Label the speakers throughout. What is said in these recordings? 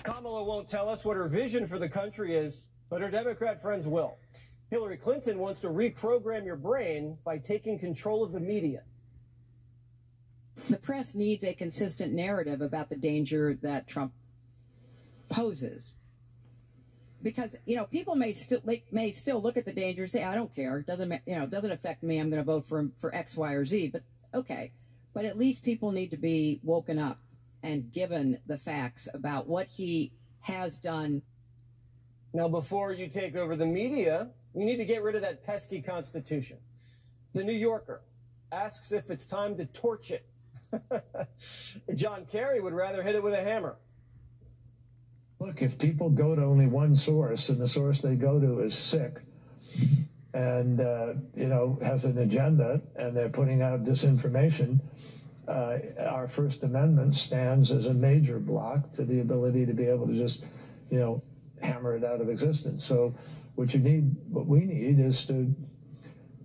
Speaker 1: Kamala won't tell us what her vision for the country is, but her Democrat friends will. Hillary Clinton wants to reprogram your brain by taking control of the media.
Speaker 2: The press needs a consistent narrative about the danger that Trump poses. Because, you know, people may still look at the danger and say, I don't care. It doesn't affect me. I'm going to vote for him for X, Y, or Z. But okay. But at least people need to be woken up and given the facts about what he has done.
Speaker 1: Now, before you take over the media, you need to get rid of that pesky Constitution. The New Yorker asks if it's time to torch it. John Kerry would rather hit it with a hammer.
Speaker 3: Look, if people go to only one source and the source they go to is sick and, you know, has an agenda and they're putting out disinformation, our First Amendment stands as a major block to the ability to be able to just, you know, hammer it out of existence. So what we need is to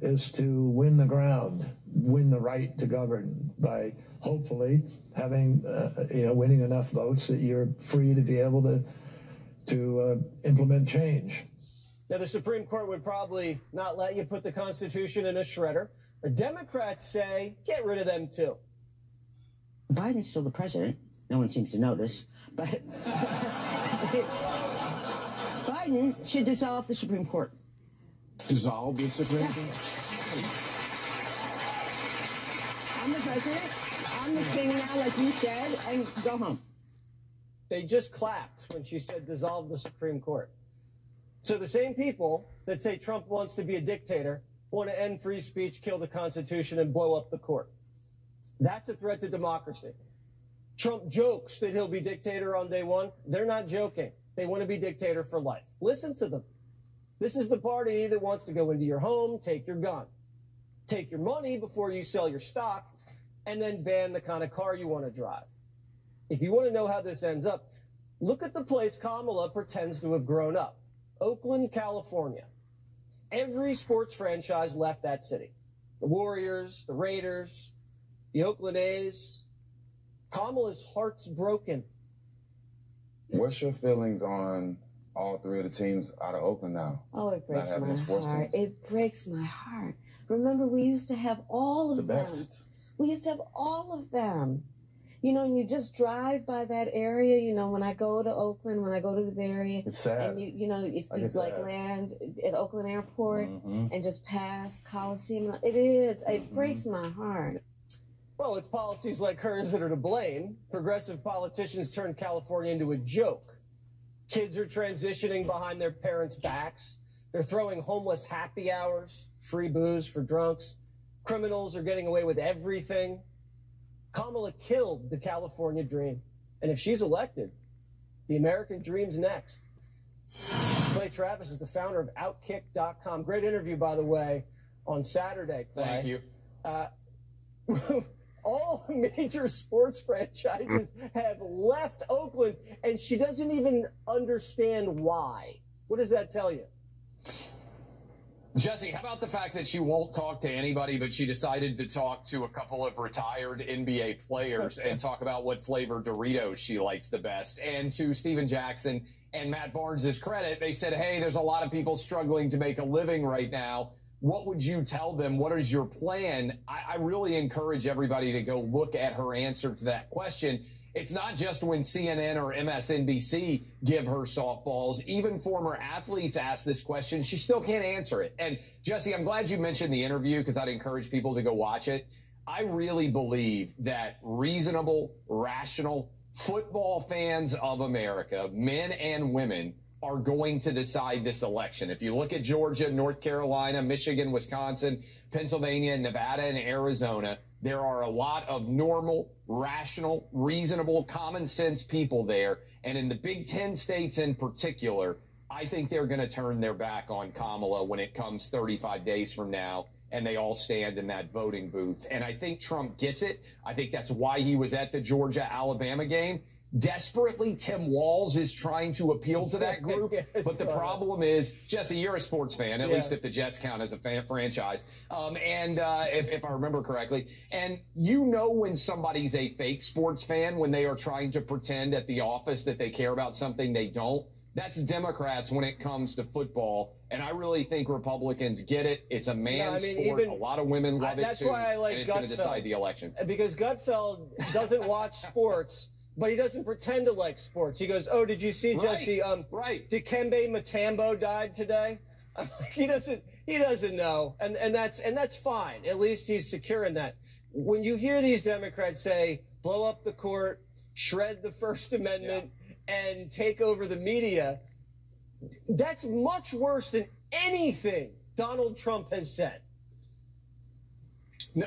Speaker 3: win the ground, win the right to govern by hopefully having, winning enough votes that you're free to be able to implement change.
Speaker 1: Now, the Supreme Court would probably not let you put the Constitution in a shredder. The Democrats say, get rid of them too.
Speaker 4: Biden's still the president. No one seems to notice, but Biden should dissolve the Supreme Court.
Speaker 5: Dissolve the Supreme Court?
Speaker 4: I'm the president. I'm the king now, like you said, and go home.
Speaker 1: They just clapped when she said dissolve the Supreme Court. So the same people that say Trump wants to be a dictator want to end free speech, kill the Constitution, and blow up the court. That's a threat to democracy. Trump jokes that he'll be dictator on day one. They're not joking. They want to be dictator for life. Listen to them. This is the party that wants to go into your home, take your gun, take your money before you sell your stock, and then ban the kind of car you want to drive. If you want to know how this ends up, look at the place Kamala pretends to have grown up. Oakland, California. Every sports franchise left that city. The Warriors, the Raiders, the Oakland A's. Kamala's heart's broken.
Speaker 5: What's your feelings on all three of the teams out of Oakland now?
Speaker 6: Oh, it breaks my heart. It breaks my heart. Remember, we used to have all of them. We used to have all of them. You know, and you just drive by that area, you know, when I go to Oakland, when I go to the Bay Area.
Speaker 3: It's sad.
Speaker 6: And, you know, if you, like, land at Oakland Airport and just pass Coliseum. It is. It breaks my heart.
Speaker 1: Well, it's policies like hers that are to blame. Progressive politicians turned California into a joke. Kids are transitioning behind their parents' backs. They're throwing homeless happy hours, free booze for drunks. Criminals are getting away with everything. Kamala killed the California dream. And if she's elected, the American dream's next. Clay Travis is the founder of Outkick.com. Great interview, by the way, on Saturday, Clay.
Speaker 7: Thank you.
Speaker 1: All major sports franchises have left Oakland, and she doesn't even understand why. What does that tell you?
Speaker 7: Jesse, how about the fact that she won't talk to anybody, but she decided to talk to a couple of retired NBA players and talk about what flavor Doritos she likes the best? And to Steven Jackson and Matt Barnes' credit, they said, hey, there's a lot of people struggling to make a living right now. What would you tell them? What is your plan? I really encourage everybody to go look at her answer to that question. It's not just when CNN or MSNBC give her softballs. Even former athletes ask this question. She still can't answer it. And, Jesse, I'm glad you mentioned the interview because I'd encourage people to go watch it. I really believe that reasonable, rational football fans of America, men and women, are going to decide this election. If you look at Georgia, North Carolina, Michigan, Wisconsin, Pennsylvania, Nevada, and Arizona, there are a lot of normal, rational, reasonable, common sense people there. And in the Big Ten states in particular, I think they're going to turn their back on Kamala when it comes 35 days from now and they all stand in that voting booth. And I think Trump gets it. I think that's why he was at the Georgia-Alabama game. Desperately, Tim Walz is trying to appeal to that group. But the problem is, Jesse, you're a sports fan, at least if the Jets count as a franchise. If I remember correctly. And you know when somebody's a fake sports fan, when they are trying to pretend at the office that they care about something they don't. That's Democrats when it comes to football. And I really think Republicans get it. It's a man's sport. A lot of women love it, too.
Speaker 1: That's why I like
Speaker 7: and it's going to decide the election.
Speaker 1: Because Gutfeld doesn't watch sports, but he doesn't pretend to like sports. He goes, oh, did you see, Jesse, Dikembe Mutombo died today? He doesn't know. And that's fine. At least he's secure in that. When you hear these Democrats say, blow up the court, shred the First Amendment, and take over the media, that's much worse than anything Donald Trump has said.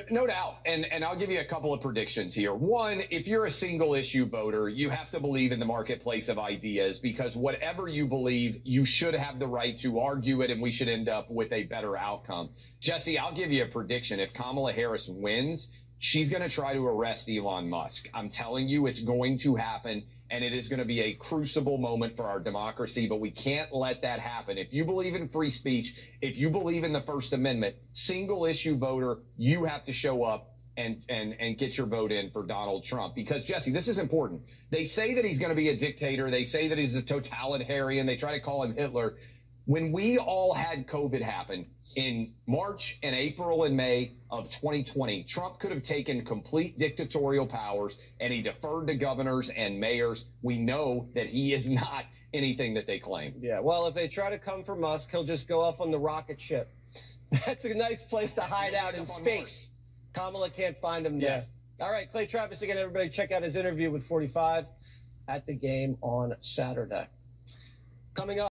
Speaker 7: No doubt. And I'll give you a couple of predictions here. One, if you're a single issue voter, you have to believe in the marketplace of ideas, because whatever you believe, you should have the right to argue it, and we should end up with a better outcome. Jesse, I'll give you a prediction. If Kamala Harris wins, she's going to try to arrest Elon Musk. I'm telling you, it's going to happen, and it is going to be a crucible moment for our democracy, but we can't let that happen. If you believe in free speech, if you believe in the First Amendment, single issue voter, you have to show up and get your vote in for Donald Trump. Because, Jesse, this is important. They say that he's going to be a dictator. They say that he's a totalitarian. They try to call him Hitler. When we all had COVID happen in March and April and May of 2020, Trump could have taken complete dictatorial powers, and he deferred to governors and mayors. We know that he is not anything that they claim.
Speaker 1: Yeah, well, if they try to come for Musk, he'll just go off on the rocket ship. That's a nice place to hide out in space. Kamala can't find him there. Yes. All right, Clay Travis again, everybody. Check out his interview with 45 at the game on Saturday. Coming up.